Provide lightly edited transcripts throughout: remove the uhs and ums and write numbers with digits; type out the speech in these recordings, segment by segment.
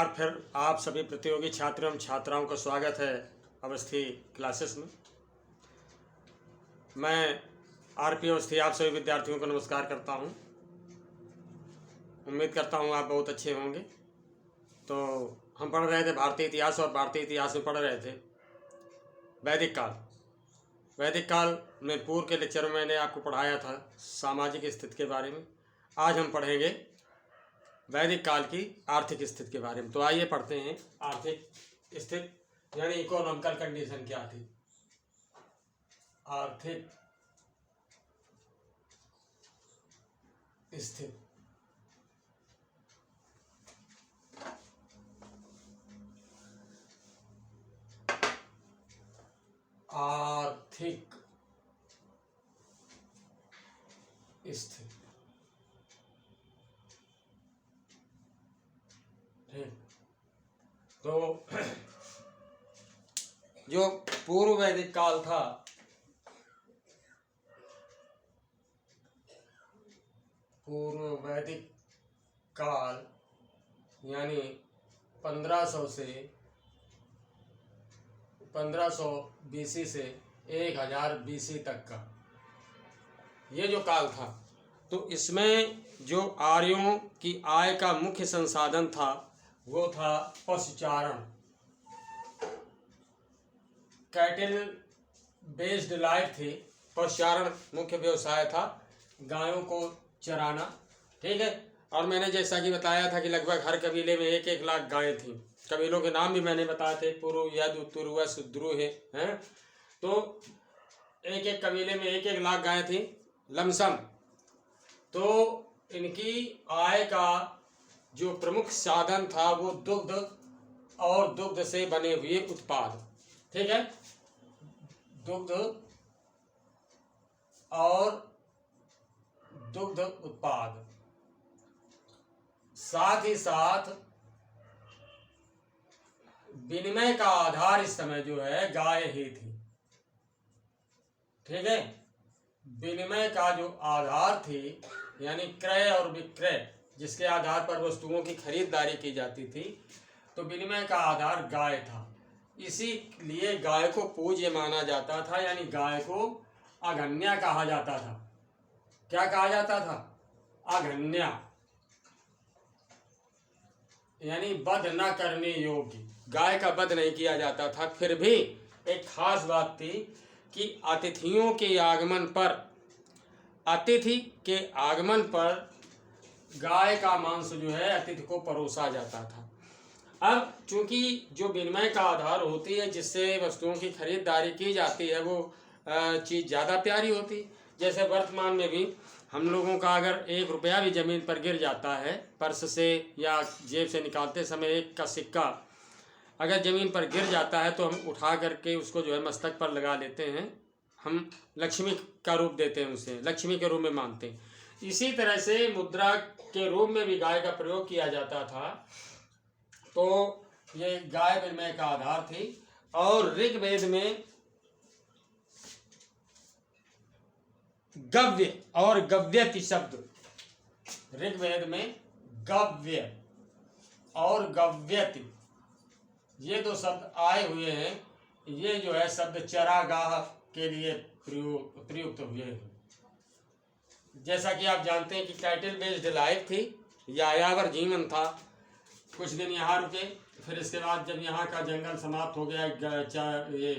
बार फिर आप सभी प्रतियोगी छात्रों एवं छात्राओं का स्वागत है अवस्थी क्लासेस में। मैं आरपी अवस्थी आप सभी विद्यार्थियों को नमस्कार करता हूं। उम्मीद करता हूं आप बहुत अच्छे होंगे। तो हम पढ़ रहे थे भारतीय इतिहास और भारतीय इतिहास में पढ़ रहे थे वैदिक काल। वैदिक काल में पूर्व के लेक्चर में मैंने आपको पढ़ाया था सामाजिक स्थिति के बारे में। आज हम पढ़ेंगे वैदिक काल की आर्थिक स्थिति के बारे में। तो आइए पढ़ते हैं आर्थिक स्थिति यानी इकोनॉमिकल कंडीशन क्या थी। आर्थिक स्थिति आर्थिक स्थिति तो जो पूर्व वैदिक काल था, पूर्व वैदिक काल यानी 1500 बीसी से 1000 बीसी तक का ये जो काल था, तो इसमें जो आर्यों की आय का मुख्य संसाधन था वो था पशुचारण। कैटल बेस्ड लाइफ थी। पशुचारण मुख्य व्यवसाय था, गायों को चराना। ठीक है। और मैंने जैसा कि बताया था कि लगभग हर कबीले में 1-1 लाख गायें थीं। कबीलों के नाम भी मैंने बताए थे, पुरु, यदु, तुरुवा, सुद्रु हैं। तो 1-1 कबीले में 1-1 लाख गायें थीं लमसम। तो इनकी आय का जो प्रमुख साधन था वो दुग्ध और दुग्ध से बने हुए उत्पाद। ठीक है। दुग्ध और दुग्ध उत्पाद, साथ ही साथ विनिमय का आधार इस समय जो है गाय ही थी। ठीक है। विनिमय का जो आधार थी यानी क्रय और विक्रय, जिसके आधार पर वस्तुओं की खरीदारी की जाती थी, तो विनिमय का आधार गाय था। इसीलिए गाय को पूज्य माना जाता था, यानी गाय को अघन्या कहा जाता था। क्या कहा जाता था? अघन्या, यानी वध न करने योग्य। गाय का वध नहीं किया जाता था। फिर भी एक खास बात थी कि अतिथियों के आगमन पर, अतिथि के आगमन पर गाय का मांस जो है अतिथि को परोसा जाता था। अब चूंकि जो विनिमय का आधार होती है, जिससे वस्तुओं की खरीदारी की जाती है, वो चीज़ ज़्यादा प्यारी होती। जैसे वर्तमान में भी हम लोगों का अगर 1 रुपया भी ज़मीन पर गिर जाता है, पर्स से या जेब से निकालते समय 1 का सिक्का अगर ज़मीन पर गिर जाता है, तो हम उठा करके उसको जो है मस्तक पर लगा लेते हैं। हम लक्ष्मी का रूप देते हैं, उसे लक्ष्मी के रूप में मानते हैं। इसी तरह से मुद्रा के रूप में भी गाय का प्रयोग किया जाता था। तो ये गाय विनिमय का आधार थी। और ऋग्वेद में गव्य और गव्यति शब्द, ऋग्वेद में गव्य और गव्यति ये 2 शब्द आए हुए हैं। ये जो है शब्द चरागाह के लिए प्रयुक्त हुए हैं। जैसा कि आप जानते हैं कि कैटल बेस्ड लाइफ थी, यायावर जीवन था। कुछ दिन यहाँ रुके, फिर इसके बाद जब यहाँ का जंगल समाप्त हो गया, ये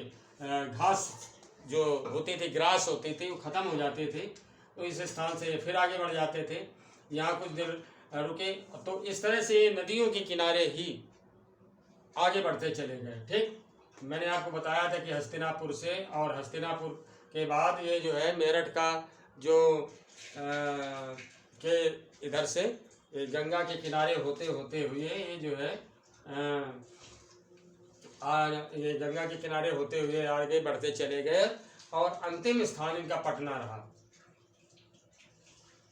घास जो होती थी, ग्रास होती थी, वो ख़त्म हो जाते थे, तो इस स्थान से फिर आगे बढ़ जाते थे। यहाँ कुछ दिन रुके, तो इस तरह से नदियों के किनारे ही आगे बढ़ते चले गए। ठीक। मैंने आपको बताया था कि हस्तिनापुर से, और हस्तिनापुर के बाद ये जो है मेरठ का जो के इधर से गंगा के किनारे होते होते हुए ये जो है ये गंगा के किनारे होते हुए आगे बढ़ते चले गए, और अंतिम स्थान इनका पटना रहा।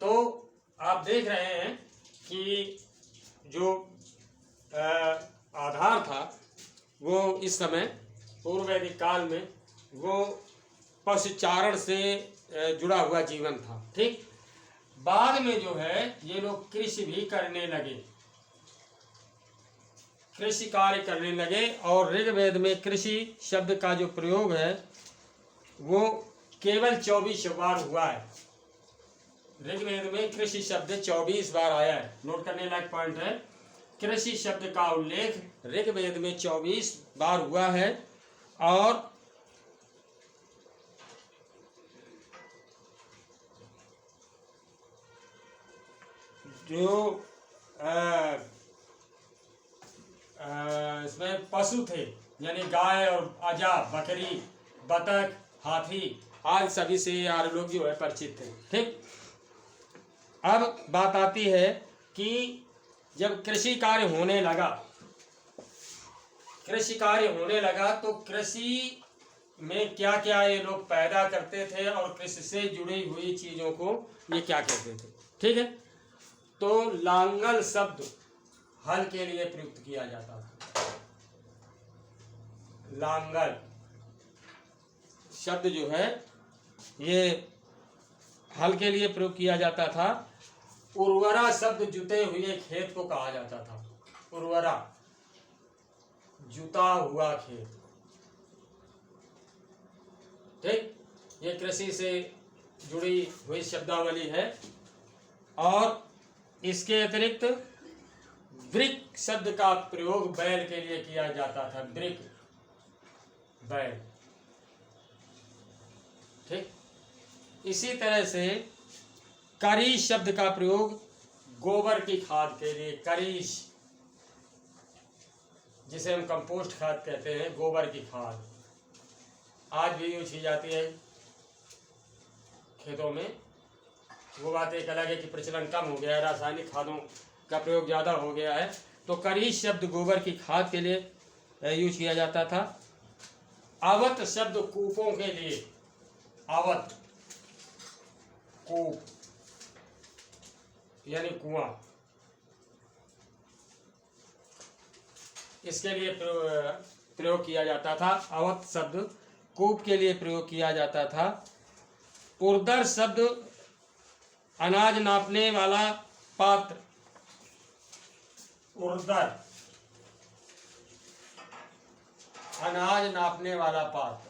तो आप देख रहे हैं कि जो आधार था वो इस समय पूर्व वैदिक काल में वो पशुचारण से जुड़ा हुआ जीवन था। ठीक। बाद में जो है ये लोग कृषि भी करने लगे। कृषि कार्य करने लगे। और ऋग्वेद में कृषि शब्द का जो प्रयोग है वो केवल 24 बार हुआ है। ऋग्वेद में कृषि शब्द 24 बार आया है। नोट करने लायक पॉइंट है, कृषि शब्द का उल्लेख ऋग्वेद में 24 बार हुआ है। और जो इसमें पशु थे यानी गाय और अजा, बकरी, बतख, हाथी आज सभी से यार लोग जो है परिचित थे। ठीक, अब बात आती है कि जब कृषि कार्य होने लगा तो कृषि में क्या क्या ये लोग पैदा करते थे और कृषि से जुड़ी हुई चीजों को ये क्या कहते थे। ठीक है, तो लांगल शब्द हल के लिए प्रयुक्त किया जाता था। लांगल शब्द जो है ये हल के लिए प्रयोग किया जाता था। उर्वरा शब्द जुते हुए खेत को कहा जाता था। उर्वरा, जुता हुआ खेत। ठीक, ये कृषि से जुड़ी हुई शब्दावली है। और इसके अतिरिक्त वृक शब्द का प्रयोग बैल के लिए किया जाता था। वृक, बैल। ठीक, इसी तरह से करीश शब्द का प्रयोग गोबर की खाद के लिए, करीश जिसे हम कंपोस्ट खाद कहते हैं, गोबर की खाद आज भी यूज की जाती है खेतों में। वो बात एक अलग है कि प्रचलन कम हो गया है, रासायनिक खादों का प्रयोग ज़्यादा हो गया है। तो करीश शब्द गोबर की खाद के लिए यूज किया जाता था। आवत शब्द कूपों के लिए, आवत, कूप यानी कुआं, इसके लिए प्रयोग किया जाता था। आवत शब्द कूप के लिए प्रयोग किया जाता था। उर्दर शब्द अनाज नापने वाला पात्र, उर्दर, अनाज नापने वाला पात्र।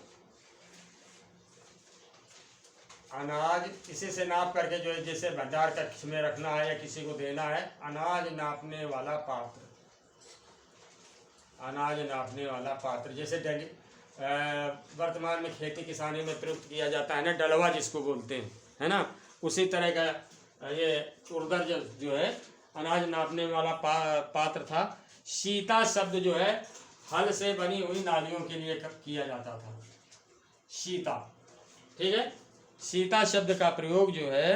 अनाज इसी से नाप करके जो है जैसे भंडार कक्ष में रखना है या किसी को देना है, अनाज नापने वाला पात्र, अनाज नापने वाला पात्र। जैसे वर्तमान में खेती किसानी में प्रयुक्त किया जाता है ना, डलवा जिसको बोलते हैं, है ना, उसी तरह का ये उर्दर जो है अनाज नापने वाला पात्र था। सीता शब्द जो है हल से बनी हुई नालियों के लिए किया जाता था। सीता, ठीक है, सीता शब्द का प्रयोग जो है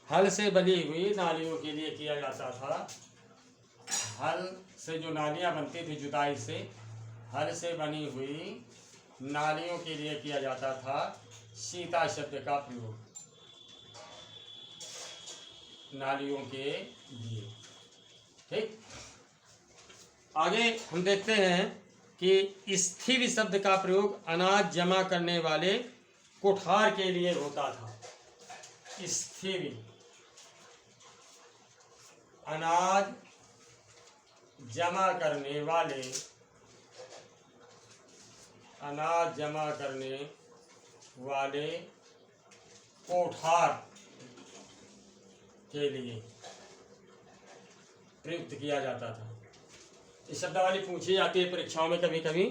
हल से बनी हुई नालियों के लिए किया जाता था। हल से जो नालियां बनती थी जुताई से, हल से बनी हुई नालियों के लिए किया जाता था सीता शब्द का प्रयोग, नालियों के लिए। ठीक, आगे हम देखते हैं कि स्थिर शब्द का प्रयोग अनाज जमा करने वाले कोठार के लिए होता था। स्थिर, अनाज जमा करने वाले, अनाज जमा करने वाले कोठार के लिए प्रयुक्त किया जाता था। इस शब्दावली पूछी जाती है परीक्षाओं में कभी कभी।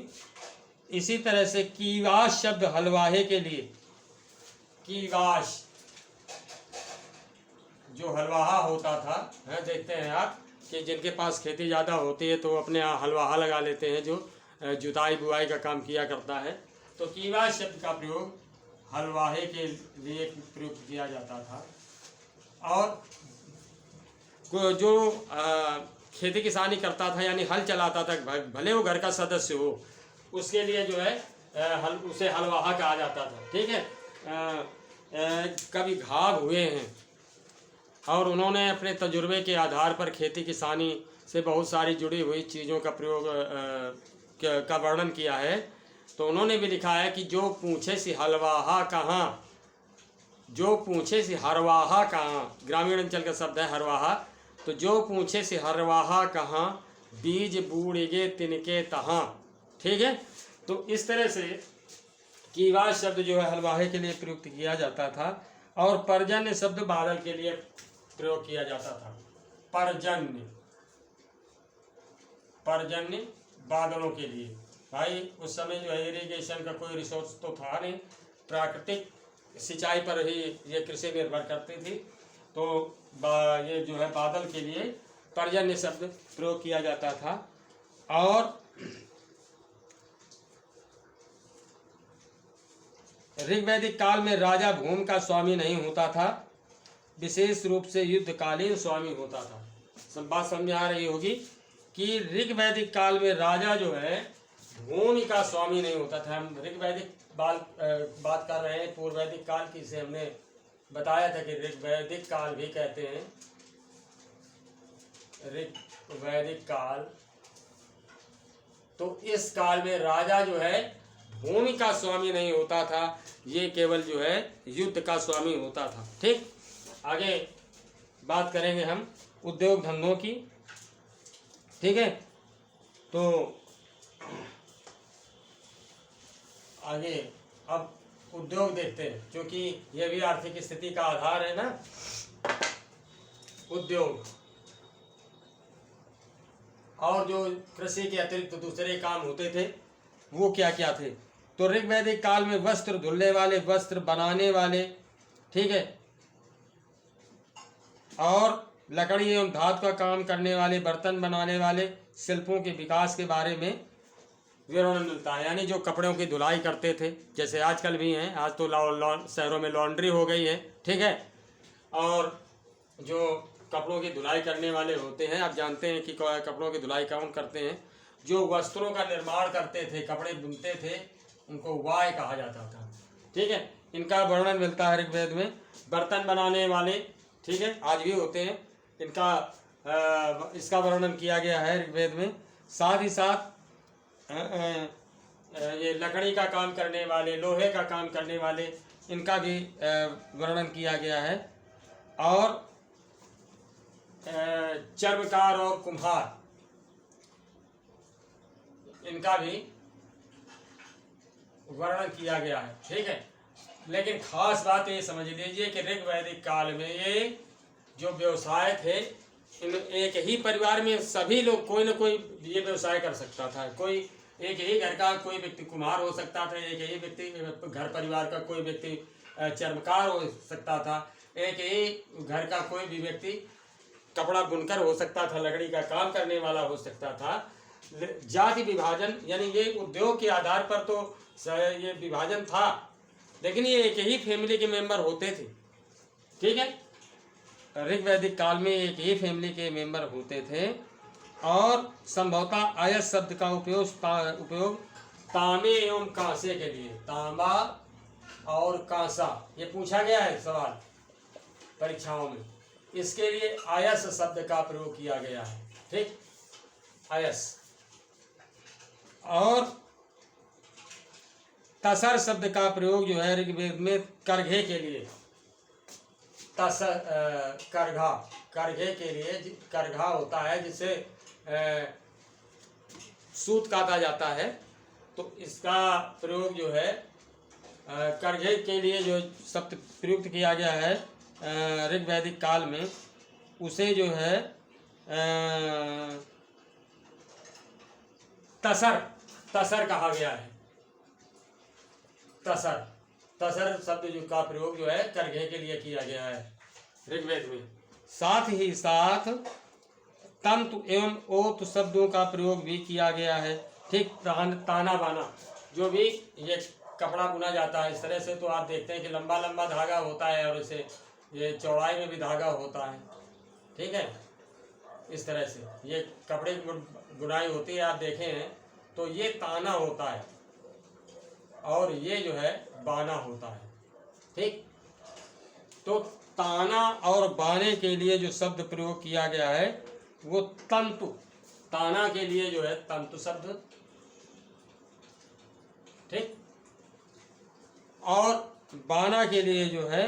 इसी तरह से कीवाश शब्द हलवाहे के लिए, कीवाश जो हलवाहा होता था, है, देखते हैं आप कि जिनके पास खेती ज़्यादा होती है तो अपने यहाँ हलवाहा लगा लेते हैं जो जुताई बुआई का काम किया करता है। तो कीवाश शब्द का प्रयोग हलवाहे के लिए प्रयुक्त किया जाता था। और जो खेती किसानी करता था यानी हल चलाता था, भले वो घर का सदस्य हो, उसके लिए जो है उसे हलवाहा कहा जाता था। ठीक है, कभी घाव हुए हैं और उन्होंने अपने तजुर्बे के आधार पर खेती किसानी से बहुत सारी जुड़ी हुई चीज़ों का प्रयोग का वर्णन किया है, तो उन्होंने भी लिखा है कि जो पूछे सी हलवाहा कहाँ, जो पूछे सी हरवाहा कहाँ, ग्रामीण अंचल का शब्द है हरवाहा। तो जो पूछे से हरवाहा कहाँ, बीज बूढ़गे तिनके तहाँ। ठीक है, तो इस तरह से कीवाद शब्द जो है हलवाहे के लिए प्रयुक्त किया जाता था, और पर्जन्य शब्द बादल के लिए प्रयोग किया जाता था। पर्जन्य, पर्जन्य बादलों के लिए। भाई उस समय जो है इरिगेशन का कोई रिसोर्स तो था नहीं, प्राकृतिक सिंचाई पर ही ये कृषि निर्भर करती थी, तो ये जो है बादल के लिए पर्जन्य शब्द प्रयोग किया जाता था। और ऋग्वैदिक काल में राजा भूमि का स्वामी नहीं होता था, विशेष रूप से युद्धकालीन स्वामी होता था। सब बात समझ आ रही होगी कि ऋग्वैदिक काल में राजा जो है भूमि का स्वामी नहीं होता था। हम ऋग्वैदिक बात कर रहे हैं, पूर्व वैदिक काल की से हमने बताया था कि ऋग्वैदिक काल भी कहते हैं। ऋग्वैदिक काल, तो इस काल में राजा जो है भूमि का स्वामी नहीं होता था, ये केवल जो है युद्ध का स्वामी होता था। ठीक, आगे बात करेंगे हम उद्योग धंधों की। ठीक है, तो आगे अब उद्योग देखते हैं, क्योंकि यह भी आर्थिक स्थिति का आधार है ना। उद्योग और जो कृषि के अतिरिक्त दूसरे काम होते थे वो क्या क्या थे। तो ऋग्वैदिक काल में वस्त्र धुलने वाले, वस्त्र बनाने वाले, ठीक है, और लकड़ी एवं धातु का काम करने वाले, बर्तन बनाने वाले शिल्पों के विकास के बारे में विवरण मिलता है। यानी जो कपड़ों की धुलाई करते थे, जैसे आजकल भी हैं, आज तो शहरों में लॉन्ड्री हो गई है। ठीक है, और जो कपड़ों की धुलाई करने वाले होते हैं, आप जानते हैं कि कपड़ों की धुलाई कौन करते हैं, जो वस्त्रों का निर्माण करते थे, कपड़े बुनते थे, उनको वाय कहा जाता था। ठीक है, इनका वर्णन मिलता है ऋग्वेद में। बर्तन बनाने वाले, ठीक है, आज भी होते हैं, इनका इसका वर्णन किया गया है ऋग्वेद में। साथ ही साथ ये लकड़ी का काम करने वाले, लोहे का काम करने वाले, इनका भी वर्णन किया गया है। और चर्मकार और कुम्हार, इनका भी वर्णन किया गया है। ठीक है, लेकिन खास बात ये समझ लीजिए कि ऋग्वैदिक काल में ये जो व्यवसाय थे, इन एक ही परिवार में सभी लोग कोई न कोई ये व्यवसाय कर सकता था। कोई एक ही घर का कोई व्यक्ति कुम्हार हो सकता था, एक ही व्यक्ति घर परिवार का कोई व्यक्ति चर्मकार हो सकता था, एक ही घर का कोई भी व्यक्ति कपड़ा बुनकर हो सकता था, लकड़ी का काम करने वाला हो सकता था। जाति विभाजन, यानी ये उद्योग के आधार पर तो ये विभाजन था, लेकिन ये एक ही फैमिली के मेंबर होते थे। ठीक है, ऋग्वैदिक काल में एक ही फैमिली के मेंबर होते थे। और संभवतः आयस शब्द का उपयोग तांबे एवं कांसे के लिए, तांबा और कांसा, ये पूछा गया है सवाल परीक्षाओं में, इसके लिए आयस शब्द का प्रयोग किया गया है। ठीक, आयस। और तसर शब्द का प्रयोग जो है ऋग्वेद में करघे के लिए, करघा, करघे के लिए करघा होता है जिससे सूत काटा जाता है, तो इसका प्रयोग जो है करघे के लिए जो शब्द प्रयुक्त किया गया है ऋग्वैदिक काल में, उसे जो है तसर, तसर कहा गया है। तसर, तसर शब्द जो का प्रयोग जो है करघे के लिए किया गया है ऋग्वेद में। साथ ही साथ तंतु एवं ओत शब्दों का प्रयोग भी किया गया है। ठीक, ताना बाना, जो भी ये कपड़ा बुना जाता है इस तरह से, तो आप देखते हैं कि लंबा लंबा धागा होता है और इसे ये चौड़ाई में भी धागा होता है। ठीक है, इस तरह से ये कपड़े की बुनाई होती है, आप देखे हैं तो ये ताना होता है और ये जो है बाना होता है। ठीक, तो ताना और बाने के लिए जो शब्द प्रयोग किया गया है वो तंतु, ताना के लिए जो है तंतु शब्द, ठीक, और बाना के लिए जो है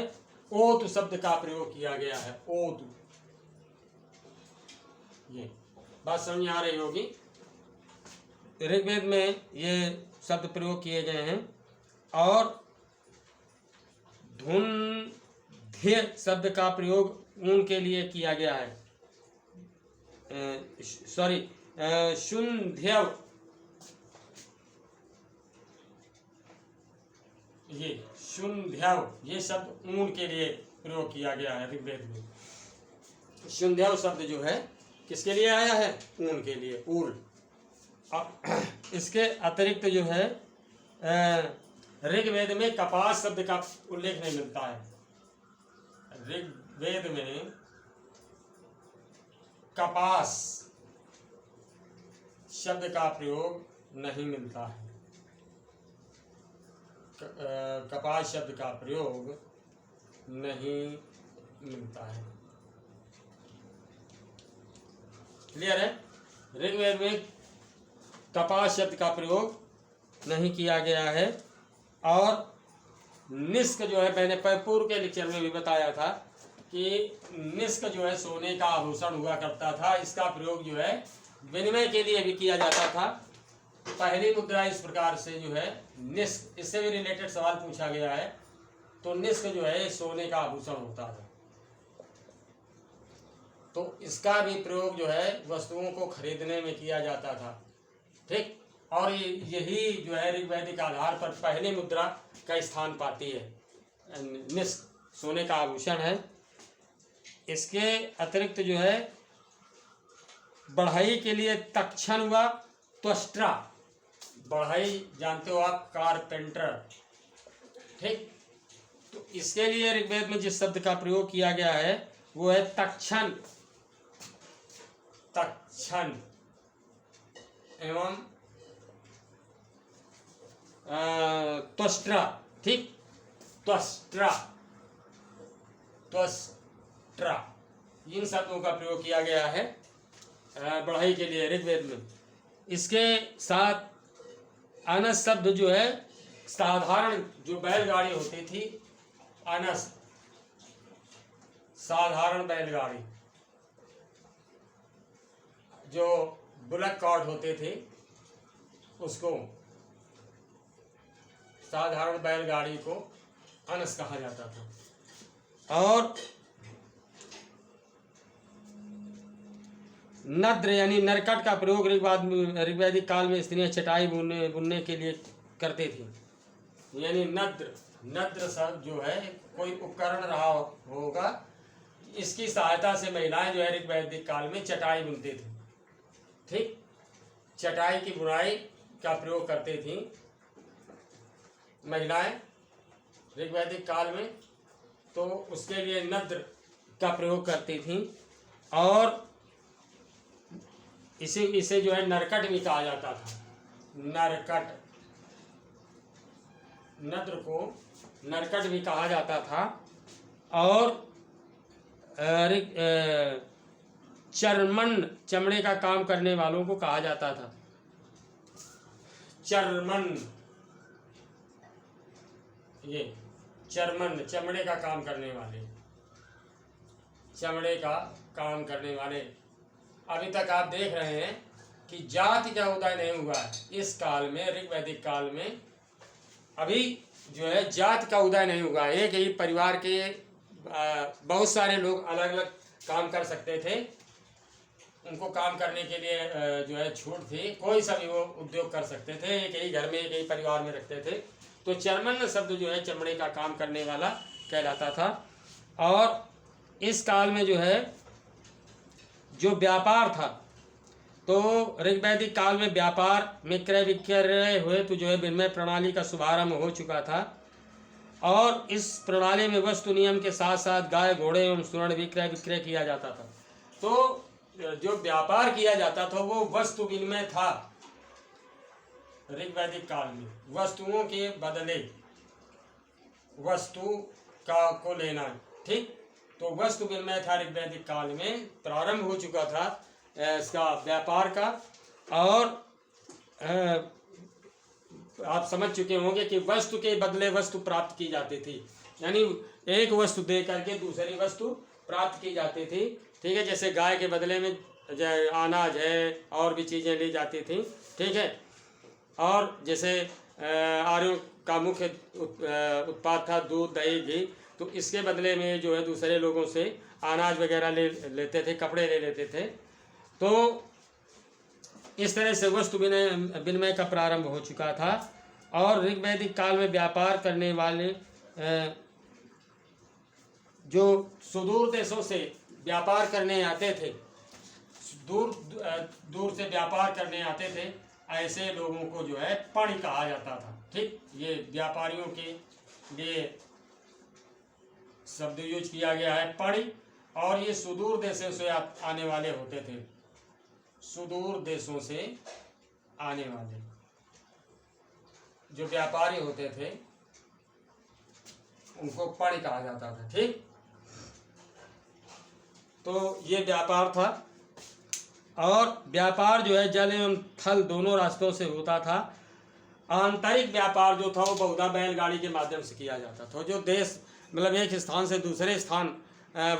ओत शब्द का प्रयोग किया गया है। ओत, ये बात समझ में आ रही होगी। ऋग्वेद में ये शब्द प्रयोग किए गए हैं। और धुंध्य शब्द का प्रयोग ऊन के लिए किया गया है। सॉरी, शुंध्यव, ये शुंध्यव ये शब्द ऊन के लिए प्रयोग किया गया है ऋग्वेद में। शुंध्यव शब्द जो है किसके लिए आया है? ऊन के लिए, ऊल। इसके अतिरिक्त जो है ऋग्वेद में कपास शब्द का उल्लेख नहीं मिलता है। ऋग्वेद में कपास शब्द का प्रयोग नहीं मिलता है। कपास शब्द का प्रयोग नहीं मिलता है। क्लियर है? ऋग्वेद में कपास शब्द का प्रयोग नहीं किया गया है। और निष्क जो है, मैंने पूर्व के लेक्चर में भी बताया था कि निष्क जो है सोने का आभूषण हुआ करता था। इसका प्रयोग जो है विनिमय के लिए भी किया जाता था। पहली मुद्रा इस प्रकार से जो है निष्क, इससे भी रिलेटेड सवाल पूछा गया है। तो निष्क जो है सोने का आभूषण होता था। तो इसका भी प्रयोग जो है वस्तुओं को खरीदने में किया जाता था। ठीक, और यही जो है ऋग्वैदिक आधार पर पहली मुद्रा का स्थान पाती है। निष्क सोने का आभूषण है। इसके अतिरिक्त जो है बढ़ई के लिए तक्षण हुआ, त्वष्ट्रा। बढ़ई जानते हो आप, कारपेंटर। ठीक, तो इसके लिए ऋग्वेद में जिस शब्द का प्रयोग किया गया है वो है तक्षण। तक्षण एवं त्वष्ट्रा। ठीक, त्वष्ट्रा, त्वष्ट्रा, इन शब्दों का प्रयोग किया गया है बढ़ई के लिए ऋग्वेद में। इसके साथ अनस शब्द जो है साधारण जो बैलगाड़ी होती थी, अनस साधारण बैलगाड़ी, जो बुलक कार्ट होते थे उसको, साधारण बैलगाड़ी को अनस कहा जाता था। और नद्र यानी नरकट का प्रयोग ऋग्वैदिक काल में स्त्रियां चटाई बुनने के लिए करते थी। यानी नद्र शब्द जो है कोई उपकरण रहा होगा, इसकी सहायता से महिलाएं जो है ऋग्वैदिक काल में चटाई बुनते थे। ठीक, चटाई की बुनाई का प्रयोग करती थी महिलाएं ऋग्वैदिक काल में। तो उसके लिए नद्र का प्रयोग करती थी। और इसे जो है नरकट भी कहा जाता था। नरकट, नद्र को नरकट भी कहा जाता था। और चर्मन, चमड़े का काम करने वालों को कहा जाता था चर्मन। ये चर्मन, चमड़े का काम करने वाले, चमड़े का काम करने वाले। अभी तक आप देख रहे हैं कि जाति का उदय नहीं हुआ है इस काल में, ऋग्वैदिक काल में अभी जो है जाति का उदय नहीं हुआ। एक ही परिवार के बहुत सारे लोग अलग अलग काम कर सकते थे। उनको काम करने के लिए जो है छूट थी, कोई सा भी वो उद्योग कर सकते थे, एक ही घर में एक ही परिवार में रखते थे। तो चर्मन शब्द जो है चमड़े का काम करने वाला कहलाता था। और इस काल में जो है जो व्यापार था, तो ऋग्वैदिक काल में व्यापार में क्रय विक्रय हुए तो जो है विनिमय प्रणाली का शुभारंभ हो चुका था। और इस प्रणाली में वस्तु नियम के साथ साथ गाय घोड़े एवं स्वर्ण भी क्रय विक्रय किया जाता था। तो जो व्यापार किया जाता था वो वस्तु विनिमय था ऋग्वैदिक काल में। वस्तुओं के बदले वस्तु का को लेना। ठीक, तो वस्तु विनिमय था ऋग्वैदिक काल में, प्रारंभ हो चुका था इसका व्यापार का। और आप समझ चुके होंगे कि वस्तु के बदले वस्तु प्राप्त की जाती थी, यानी एक वस्तु दे करके दूसरी वस्तु प्राप्त की जाती थी। ठीक है, जैसे गाय के बदले में अनाज है और भी चीज़ें ली जाती थी, ठीक है। और जैसे आर्यों का मुख्य उत्पाद था दूध, दही, घी, तो इसके बदले में जो है दूसरे लोगों से अनाज वगैरह ले लेते थे, कपड़े ले लेते थे। तो इस तरह से वस्तु विनिमय का प्रारंभ हो चुका था। और ऋग्वैदिक काल में व्यापार करने वाले जो सुदूर देशों से व्यापार करने आते थे, दूर दूर से व्यापार करने आते थे, ऐसे लोगों को जो है पणि कहा जाता था, ठीक। ये व्यापारियों के लिए शब्द यूज किया गया है, पणि। और ये सुदूर देशों से आने वाले होते थे, सुदूर देशों से आने वाले जो व्यापारी होते थे उनको पणि कहा जाता था, ठीक। तो ये व्यापार था। और व्यापार जो है जल एवं थल दोनों रास्तों से होता था। आंतरिक व्यापार जो था वो बहुधा बैलगाड़ी के माध्यम से किया जाता था। जो देश मतलब एक स्थान से दूसरे स्थान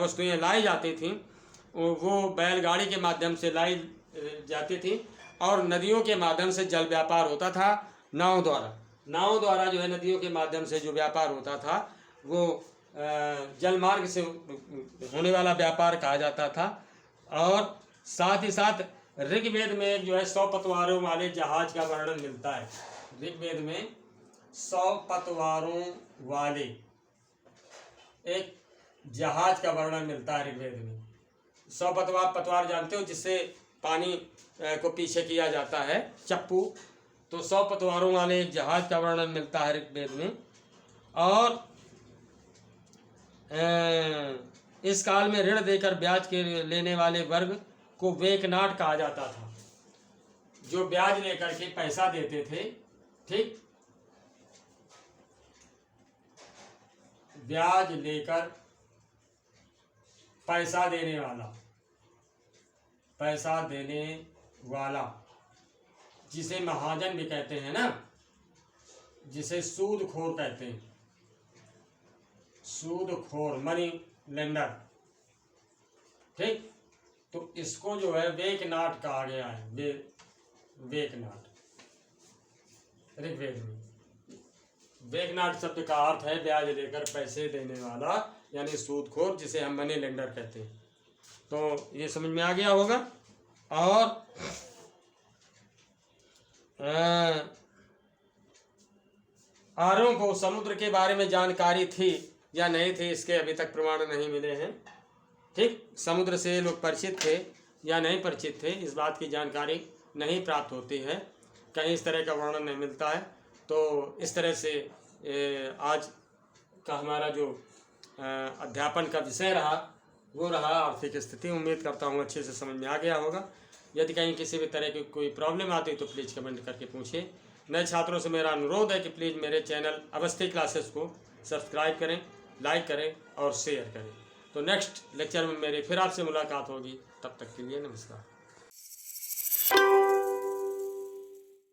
वस्तुएं लाई जाती थी वो बैलगाड़ी के माध्यम से लाई जाती थी। और नदियों के माध्यम से जल व्यापार होता था, नाव द्वारा जो है नदियों के माध्यम से जो व्यापार होता था वो जल मार्ग से होने वाला व्यापार कहा जाता था। और साथ ही साथ ऋग्वेद में जो है 100 पतवारों वाले जहाज का वर्णन मिलता है। ऋग्वेद में 100 पतवारों वाले एक जहाज का वर्णन मिलता है ऋग्वेद में। 100 पतवार जानते हो, जिससे पानी को पीछे किया जाता है, चप्पू। तो 100 पतवारों वाले एक जहाज का वर्णन मिलता है ऋग्वेद में। और इस काल में ऋण देकर ब्याज के लेने वाले वर्ग को वेकनाट कहा जाता था। जो ब्याज लेकर के पैसा देते थे, ठीक, ब्याज लेकर पैसा देने वाला जिसे महाजन भी कहते हैं ना, जिसे सूदखोर कहते हैं, सूदखोर, मनी लेंडर, ठीक। तो इसको जो है वेकनाट कहा गया है, वेकनाट ऋग्वेद में। वेकनाट शब्द का अर्थ है ब्याज लेकर पैसे देने वाला, यानी सूदखोर, जिसे हम मनी लेंडर कहते हैं। तो ये समझ में आ गया होगा। और आर्यों को समुद्र के बारे में जानकारी थी या नहीं थी, इसके अभी तक प्रमाण नहीं मिले हैं, ठीक। समुद्र से लोग परिचित थे या नहीं परिचित थे, इस बात की जानकारी नहीं प्राप्त होती है, कहीं इस तरह का वर्णन नहीं मिलता है। तो इस तरह से आज का हमारा जो अध्यापन का विषय रहा वो रहा आर्थिक स्थिति। उम्मीद करता हूँ अच्छे से समझ में आ गया होगा। यदि कहीं किसी भी तरह की कोई प्रॉब्लम आती है तो प्लीज़ कमेंट करके पूछिए। नए छात्रों से मेरा अनुरोध है कि प्लीज़ मेरे चैनल अवस्थी क्लासेस को सब्सक्राइब करें, लाइक करें और शेयर करें। तो नेक्स्ट लेक्चर में मेरी फिर आपसे मुलाकात होगी, तब तक के लिए नमस्कार।